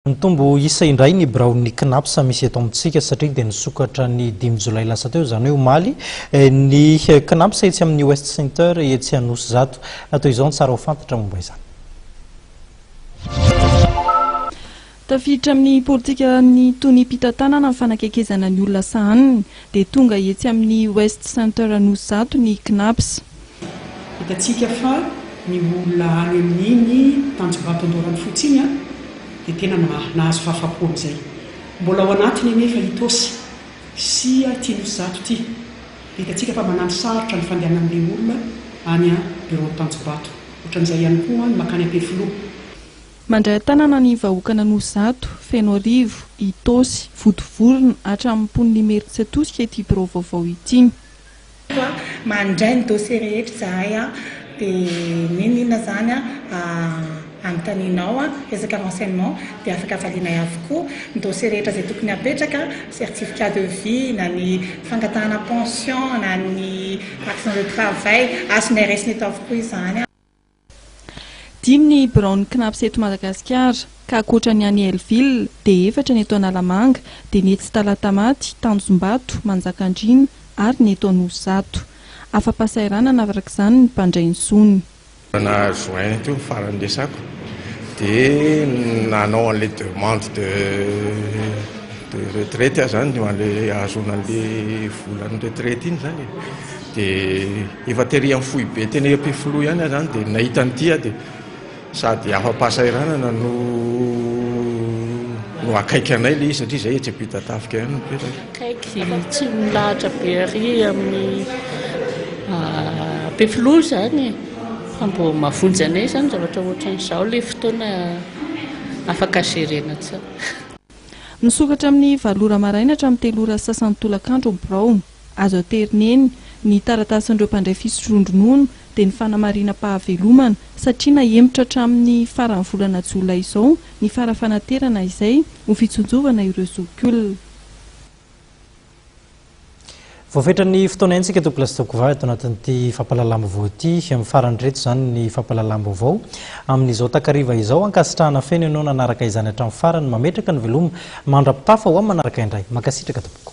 Tombo isa indray ny Brownie Knaps misy eto amintsika satria dia nisokatra ny 5 Jolay lasa teo izany hoe omaly ny Knaps etsy amin'ny West Center etsy Anosizato atao izao tsara ho fantatra momba izany. Tafiditra amin'ny politika ny tony-pitantanana amin'ny fanakekezana ny olona sahaniny dia tonga etsy amin'ny West Center Anosizato ny Knaps. Hitantsika fa ny olona any amin'iny Tanjombato Andorany fotsiny dia tena nahazo fahafapo izay. Mbola ao anatiny nefa itosy sy ity Anosizato ity. Hitantsika fa manano sarotra ny fandehanan'ilay olona any bureau Tanjombato. Ohatran'izay ihany koa ny makany Ampefiloha. Mandray tanana ny vahoakana Anosizato, Fenoarivo, Itosy, Votovorona hatramin'ny pon'ny Meritsatosika ity birao vaovao ity. Mandray ny dossier rehetra zahay dia ninona zany anontanianao resaka renseignement dia afaka avalianay avokoa ny dossier rehetra izay tokony apetraka, certificat de vie na ny fangatahana pension na ny action de travail azonay raisiny eto avokoa izany. Dimy ny Brownie Knaps eto Madagasikara ka ankoatra ny any Elville dia 4 ny eto Analamanga dia ny etsy Talatamaty, Tanjombato, Manjakandriana ary ny eto Anosizato. Afa-pasairana navarak'izany ny mpandray ny sony. Na juin teo farany resako dia nanao an'ilay demande de retraite zany an'ilay azona an'ilay volan'ny retraite iny zany dia efa tery amin'ny fohy be teny Ampefiloha ihany zany dia nahita an'ity dia sady afa-pasairana no akaiky anay ilay izy satria izay etsy ampitatafika ihany mipetraka. Akaiky tsy milahatra be ary amin'ny Ampefiloha zany mbo mavonjy anay zany zavatra ohatran'izao ilay fotoana afaka gerena tsara. Nisokatra amin'ny 7 ora maraina hatramin'ny 3 ora sasany tolakandro birao. Azo aterineny ny taratasin'ireo mpandray fisondronono dia ny fanamarinam-pahavelomana satria nahemitra hatramin'ny faran'ny volana Jolay izao ny farafanaterana izay ho fitsonjovana ireo zokiolona. Voafetra ny fotoana iaintsika eto Plasitokova eto anatin'ity fampalalam-baovao ity amin'ny farany reto izany ny fampalalam-baovao amin'izao takariva izao ankasitrahana feno ianao nanaraka izany hatramin'ny farany mametraka ny veloma mandrapitafa ho amin'ny manaraka indray makasitraka tompoko.